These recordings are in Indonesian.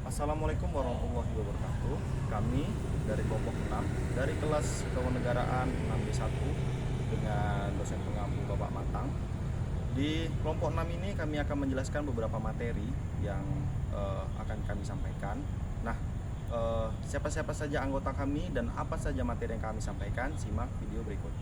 Assalamualaikum warahmatullahi wabarakatuh. Kami dari kelompok 6 dari kelas kewarganegaraan 6B1 dengan dosen pengampu Bapak Matang. Di kelompok 6 ini kami akan menjelaskan beberapa materi yang akan kami sampaikan. Nah, siapa-siapa saja anggota kami dan apa saja materi yang kami sampaikan, simak video berikut.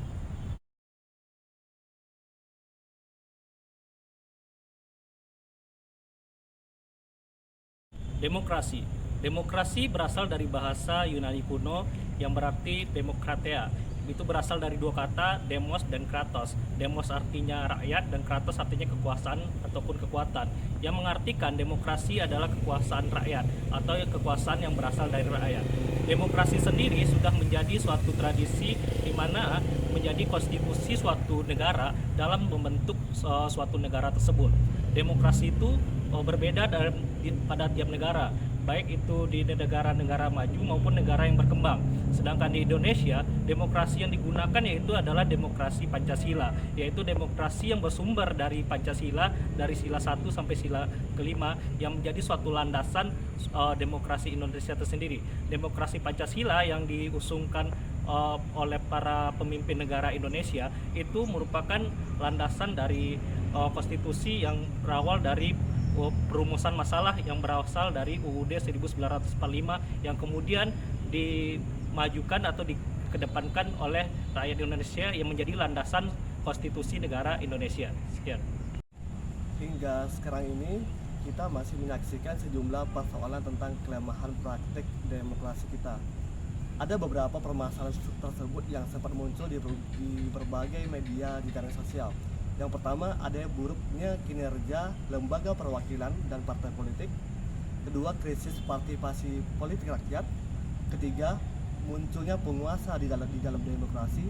Demokrasi. Demokrasi berasal dari bahasa Yunani kuno yang berarti demokratia. Itu berasal dari dua kata, demos dan kratos. Demos artinya rakyat dan kratos artinya kekuasaan ataupun kekuatan. Yang mengartikan demokrasi adalah kekuasaan rakyat atau kekuasaan yang berasal dari rakyat. Demokrasi sendiri sudah menjadi suatu tradisi di mana menjadi konstitusi suatu negara dalam membentuk suatu negara tersebut. Demokrasi itu berbeda pada tiap negara, baik itu di negara-negara maju maupun negara yang berkembang. Sedangkan di Indonesia, demokrasi yang digunakan yaitu adalah demokrasi Pancasila, yaitu demokrasi yang bersumber dari Pancasila, dari sila 1 sampai sila kelima, yang menjadi suatu landasan demokrasi Indonesia tersendiri. Demokrasi Pancasila yang diusungkan oleh para pemimpin negara Indonesia itu merupakan landasan dari konstitusi yang berawal dari perumusan masalah yang berasal dari UUD 1945 yang kemudian dimajukan atau dikedepankan oleh rakyat Indonesia yang menjadi landasan konstitusi negara Indonesia. Sekian. Hingga sekarang ini kita masih menyaksikan sejumlah persoalan tentang kelemahan praktik demokrasi kita. Ada beberapa permasalahan tersebut yang sempat muncul di berbagai media di jaringan sosial. Yang pertama, ada buruknya kinerja lembaga perwakilan dan partai politik. Kedua, krisis partisipasi politik rakyat. Ketiga, munculnya penguasa di dalam demokrasi.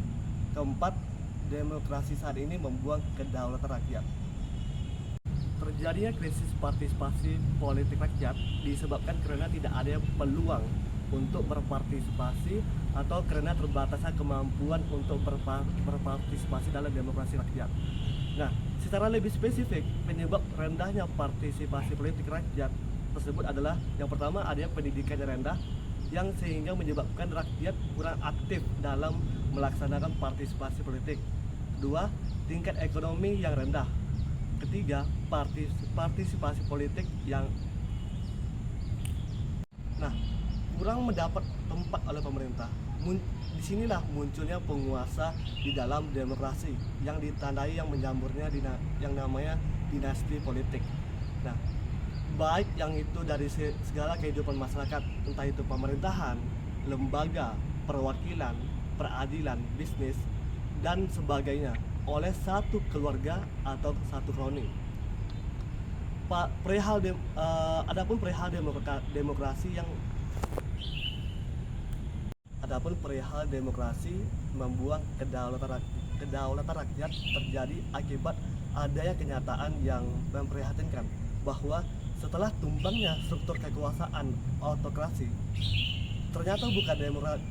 Keempat, demokrasi saat ini membuang kedaulatan rakyat. Terjadinya krisis partisipasi politik rakyat disebabkan karena tidak ada peluang untuk berpartisipasi atau karena terbatasnya kemampuan untuk berpartisipasi dalam demokrasi rakyat. Nah, secara lebih spesifik, penyebab rendahnya partisipasi politik rakyat tersebut adalah yang pertama, ada pendidikan yang rendah yang sehingga menyebabkan rakyat kurang aktif dalam melaksanakan partisipasi politik. Kedua, tingkat ekonomi yang rendah. Ketiga, partisipasi politik yang kurang mendapat tempat oleh pemerintah. Disinilah munculnya penguasa di dalam demokrasi yang ditandai yang menyamburnya yang namanya dinasti politik. Nah, baik yang itu dari segala kehidupan masyarakat, entah itu pemerintahan, lembaga, perwakilan, peradilan, bisnis, dan sebagainya, oleh satu keluarga atau satu kroni. Adapun perihal demokrasi membuang kedaulatan rakyat terjadi akibat adanya kenyataan yang memprihatinkan bahwa setelah tumbangnya struktur kekuasaan autokrasi, ternyata bukan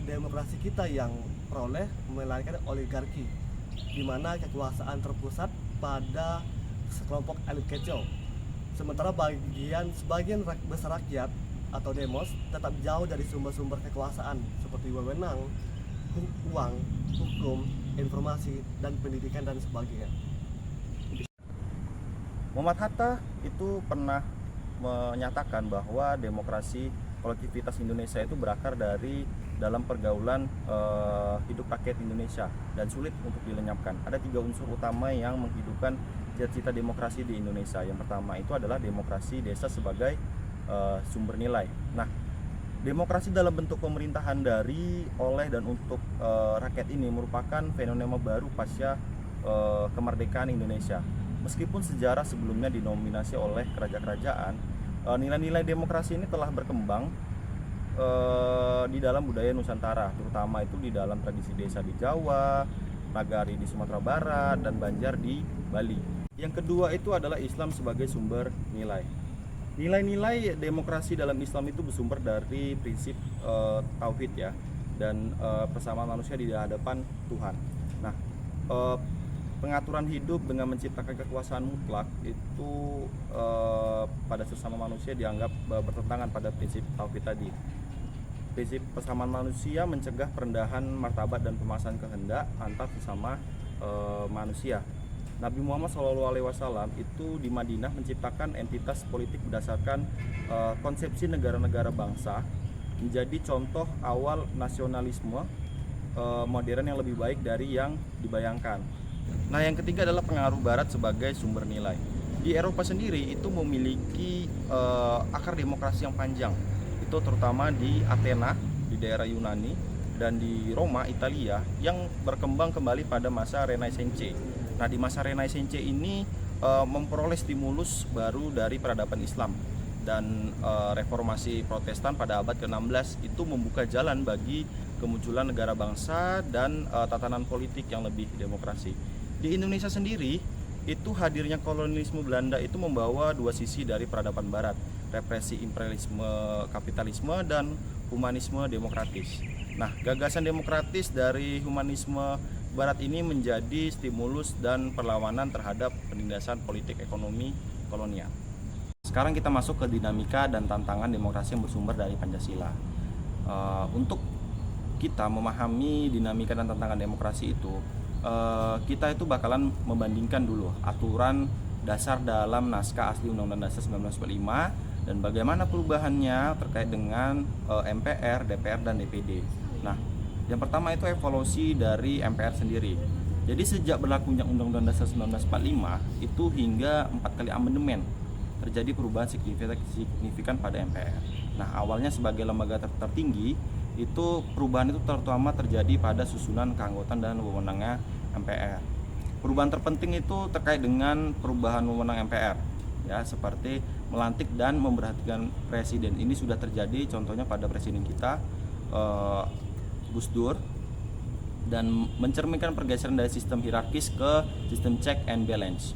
demokrasi kita yang peroleh, melainkan oligarki, di mana kekuasaan terpusat pada sekelompok elit kecil. Sementara sebagian besar rakyat atau demos tetap jauh dari sumber-sumber kekuasaan seperti wewenang, uang, hukum, informasi, dan pendidikan dan sebagainya. Muhammad Hatta itu pernah menyatakan bahwa demokrasi kolektivitas Indonesia itu berakar dari dalam pergaulan hidup rakyat Indonesia dan sulit untuk dilenyapkan. Ada 3 unsur utama yang menghidupkan cita-cita demokrasi di Indonesia. Yang pertama itu adalah demokrasi desa sebagai sumber nilai. Nah, demokrasi dalam bentuk pemerintahan dari, oleh, dan untuk rakyat ini merupakan fenomena baru pasca kemerdekaan Indonesia. Meskipun sejarah sebelumnya dinominasi oleh kerajaan-kerajaan, nilai-nilai demokrasi ini telah berkembang di dalam budaya Nusantara, terutama itu di dalam tradisi desa di Jawa, nagari di Sumatera Barat, dan Banjar di Bali. Yang kedua itu adalah Islam sebagai sumber nilai. Nilai-nilai demokrasi dalam Islam itu bersumber dari prinsip tauhid ya, dan persamaan manusia di hadapan Tuhan. Nah, pengaturan hidup dengan menciptakan kekuasaan mutlak itu pada sesama manusia dianggap bertentangan pada prinsip tauhid tadi. Prinsip persamaan manusia mencegah perendahan martabat dan pemaksaan kehendak antar sesama manusia. Nabi Muhammad SAW itu di Madinah menciptakan entitas politik berdasarkan konsepsi negara-negara bangsa, menjadi contoh awal nasionalisme modern yang lebih baik dari yang dibayangkan. Nah, yang ketiga adalah pengaruh Barat sebagai sumber nilai. Di Eropa sendiri itu memiliki akar demokrasi yang panjang. Itu terutama di Athena, di daerah Yunani, dan di Roma, Italia, yang berkembang kembali pada masa Renaissance. Nah, di masa Renaissance ini memperoleh stimulus baru dari peradaban Islam, dan reformasi Protestan pada abad ke-16 itu membuka jalan bagi kemunculan negara bangsa dan tatanan politik yang lebih demokrasi. Di Indonesia sendiri, itu hadirnya kolonialisme Belanda itu membawa dua sisi dari peradaban Barat, represi imperialisme kapitalisme dan humanisme demokratis. Nah, gagasan demokratis dari humanisme Barat ini menjadi stimulus dan perlawanan terhadap penindasan politik ekonomi kolonial. Sekarang kita masuk ke dinamika dan tantangan demokrasi yang bersumber dari Pancasila. Untuk kita memahami dinamika dan tantangan demokrasi itu, kita itu bakalan membandingkan dulu aturan dasar dalam naskah asli Undang-Undang Dasar 1945 dan bagaimana perubahannya terkait dengan MPR, DPR, dan DPD. Nah, yang pertama itu evolusi dari MPR sendiri. Jadi sejak berlakunya Undang-Undang Dasar 1945 itu hingga 4 kali amandemen terjadi perubahan signifikan pada MPR. Nah, awalnya sebagai lembaga tertinggi, itu perubahan itu terutama terjadi pada susunan keanggotaan dan wewenangnya MPR. Perubahan terpenting itu terkait dengan perubahan wewenang MPR, ya, seperti melantik dan memberhentikan presiden. Ini sudah terjadi, contohnya pada presiden kita Gus Dur, dan mencerminkan pergeseran dari sistem hierarkis ke sistem check and balance.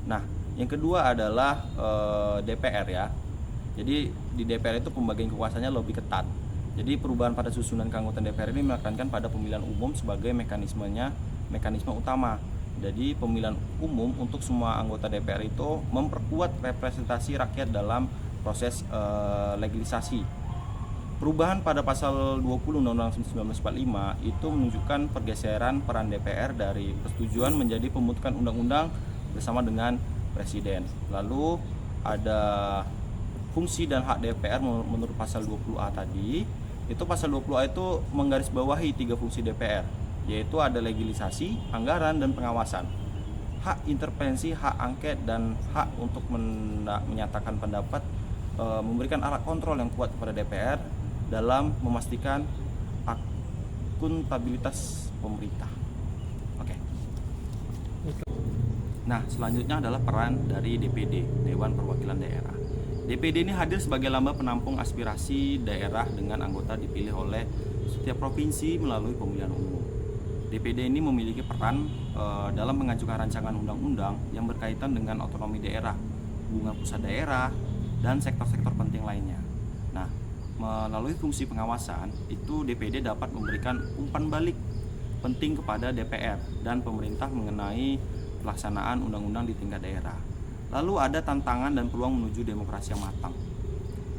Nah, yang kedua adalah DPR, ya. Jadi di DPR itu pembagian kekuasaannya lebih ketat. Jadi perubahan pada susunan keanggotaan DPR ini menekankan pada pemilihan umum sebagai mekanisme utama. Jadi pemilihan umum untuk semua anggota DPR itu memperkuat representasi rakyat dalam proses legislasi. Perubahan pada pasal 20 Undang-Undang 1945 itu menunjukkan pergeseran peran DPR dari persetujuan menjadi pembentukan undang-undang bersama dengan presiden. Lalu ada fungsi dan hak DPR menurut pasal 20A tadi. Itu pasal 20A itu menggarisbawahi 3 fungsi DPR, yaitu ada legislasi, anggaran, dan pengawasan. Hak intervensi, hak angket, dan hak untuk menyatakan pendapat, memberikan alat kontrol yang kuat kepada DPR dalam memastikan akuntabilitas pemerintah. Oke. Nah, selanjutnya adalah peran dari DPD, Dewan Perwakilan Daerah. DPD ini hadir sebagai lambang penampung aspirasi daerah dengan anggota dipilih oleh setiap provinsi melalui pemilihan umum. DPD ini memiliki peran dalam mengajukan rancangan undang-undang yang berkaitan dengan otonomi daerah, hubungan pusat daerah, dan sektor-sektor penting lainnya. Nah, melalui fungsi pengawasan, itu DPD dapat memberikan umpan balik penting kepada DPR dan pemerintah mengenai pelaksanaan undang-undang di tingkat daerah. Lalu ada tantangan dan peluang menuju demokrasi yang matang.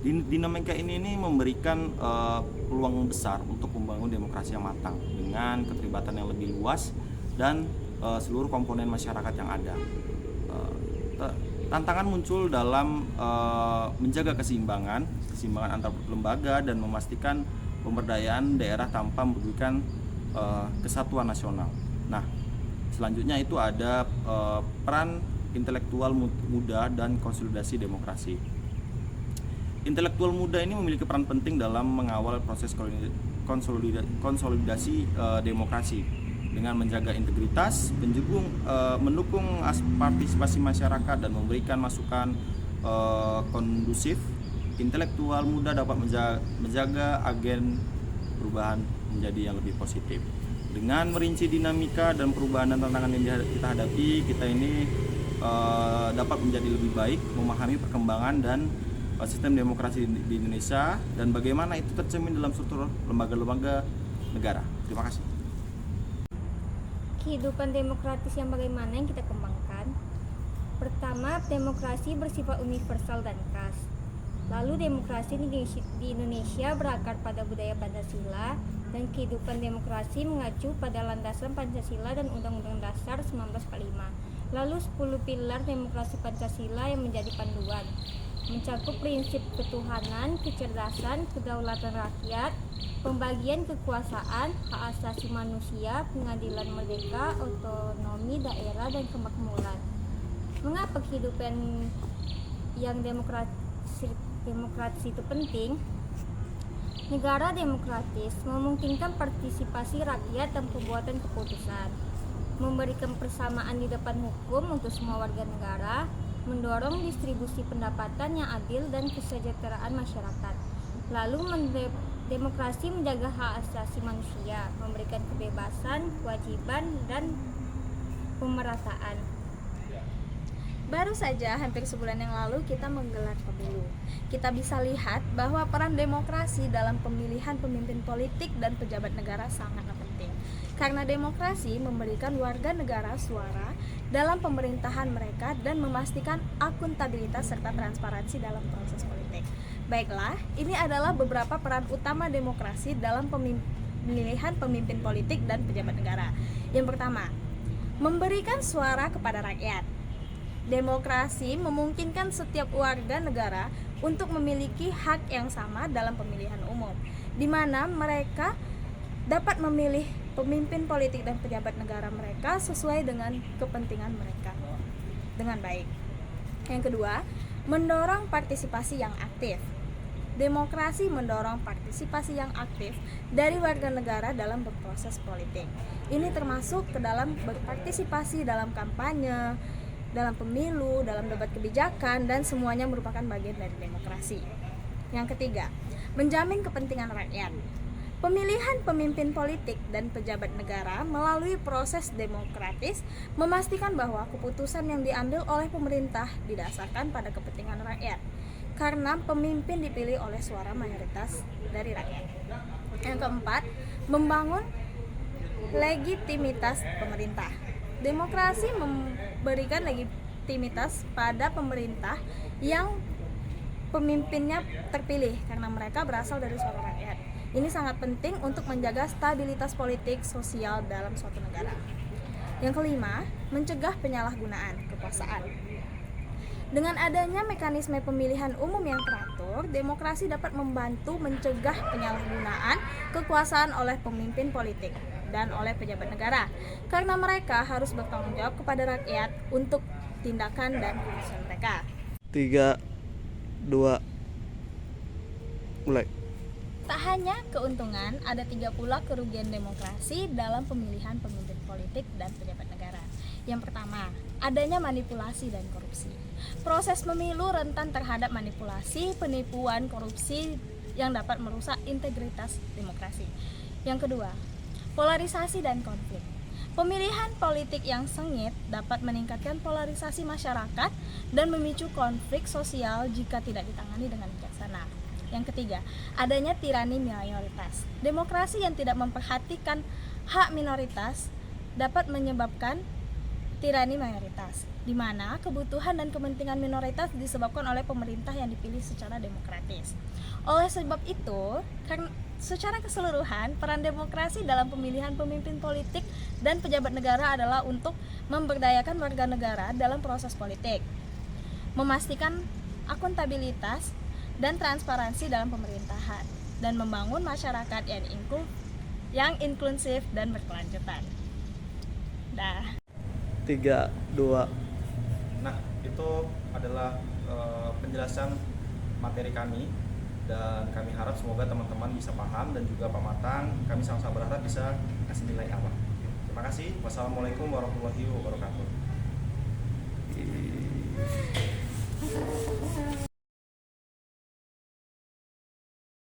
Dinamika ini memberikan peluang besar untuk membangun demokrasi yang matang dengan keterlibatan yang lebih luas dan seluruh komponen masyarakat yang ada. Tantangan muncul dalam menjaga keseimbangan antar lembaga dan memastikan pemberdayaan daerah tanpa merugikan kesatuan nasional. Nah, selanjutnya itu ada peran intelektual muda dan konsolidasi demokrasi. Intelektual muda ini memiliki peran penting dalam mengawal proses konsolidasi demokrasi dengan menjaga integritas, mendukung partisipasi masyarakat dan memberikan masukan kondusif. Intelektual muda dapat menjaga agen perubahan menjadi yang lebih positif. Dengan merinci dinamika dan perubahan dan tantangan yang kita hadapi, kita ini dapat menjadi lebih baik memahami perkembangan dan sistem demokrasi di Indonesia dan bagaimana itu tercermin dalam struktur lembaga-lembaga negara. Terima kasih. kehidupan demokratis yang bagaimana yang kita kembangkan? Pertama, demokrasi bersifat universal dan khas. Lalu demokrasi di Indonesia berakar pada budaya Pancasila dan kehidupan demokrasi mengacu pada landasan Pancasila dan Undang-Undang Dasar 1945. Lalu 10 pilar demokrasi Pancasila yang menjadi panduan, mencakup prinsip ketuhanan, kecerdasan, kedaulatan rakyat, pembagian kekuasaan, hak asasi manusia, pengadilan merdeka, otonomi daerah, dan kemakmuran. Mengapa kehidupan yang demokratis itu penting? Negara demokratis memungkinkan partisipasi rakyat dan pembuatan keputusan, memberikan persamaan di depan hukum untuk semua warga negara, mendorong distribusi pendapatan yang adil dan kesejahteraan masyarakat. Lalu demokrasi menjaga hak asasi manusia, memberikan kebebasan, kewajiban, dan pemerataan. Baru saja hampir sebulan yang lalu kita menggelar pemilu. Kita bisa lihat bahwa peran demokrasi dalam pemilihan pemimpin politik dan pejabat negara sangatlah penting. Karena demokrasi memberikan warga negara suara dalam pemerintahan mereka dan memastikan akuntabilitas serta transparansi dalam proses politik. Baiklah, ini adalah beberapa peran utama demokrasi dalam pemilihan pemimpin politik dan pejabat negara. Yang pertama, memberikan suara kepada rakyat. Demokrasi memungkinkan setiap warga negara untuk memiliki hak yang sama dalam pemilihan umum, di mana mereka dapat memilih pemimpin politik dan pejabat negara mereka sesuai dengan kepentingan mereka dengan baik. Yang kedua, mendorong partisipasi yang aktif. Demokrasi mendorong partisipasi yang aktif dari warga negara dalam berproses politik. Ini termasuk ke dalam berpartisipasi dalam kampanye, dalam pemilu, dalam debat kebijakan, dan semuanya merupakan bagian dari demokrasi. Yang ketiga, menjamin kepentingan rakyat. Pemilihan pemimpin politik dan pejabat negara melalui proses demokratis memastikan bahwa keputusan yang diambil oleh pemerintah didasarkan pada kepentingan rakyat, karena pemimpin dipilih oleh suara mayoritas dari rakyat. Yang keempat, membangun legitimitas pemerintah. Demokrasi memberikan legitimitas pada pemerintah yang pemimpinnya terpilih karena mereka berasal dari suara rakyat. Ini sangat penting untuk menjaga stabilitas politik sosial dalam suatu negara. Yang kelima, mencegah penyalahgunaan kekuasaan. Dengan adanya mekanisme pemilihan umum yang teratur, demokrasi dapat membantu mencegah penyalahgunaan kekuasaan oleh pemimpin politik dan oleh pejabat negara, karena mereka harus bertanggung jawab kepada rakyat untuk tindakan dan keputusan mereka. 3, 2, mulai. Tak hanya keuntungan, ada 3 pula kerugian demokrasi dalam pemilihan pemimpin politik dan pejabat negara. Yang pertama, adanya manipulasi dan korupsi. Proses pemilu rentan terhadap manipulasi, penipuan, korupsi yang dapat merusak integritas demokrasi. Yang kedua, polarisasi dan konflik. Pemilihan politik yang sengit dapat meningkatkan polarisasi masyarakat dan memicu konflik sosial jika tidak ditangani dengan bijaksana. Yang ketiga, adanya tirani minoritas. Demokrasi yang tidak memperhatikan hak minoritas dapat menyebabkan tirani mayoritas, di mana kebutuhan dan kepentingan minoritas disebabkan oleh pemerintah yang dipilih secara demokratis. Oleh sebab itu, secara keseluruhan, peran demokrasi dalam pemilihan pemimpin politik dan pejabat negara adalah untuk memberdayakan warga negara dalam proses politik, memastikan akuntabilitas dan transparansi dalam pemerintahan, dan membangun masyarakat yang inklusif dan berkelanjutan. 3, 2. Nah, itu adalah penjelasan materi kami, dan kami harap semoga teman-teman bisa paham, dan juga Pak Matang, kami sama-sama berharap bisa kasih nilai A. Terima kasih. Wassalamualaikum warahmatullahi wabarakatuh.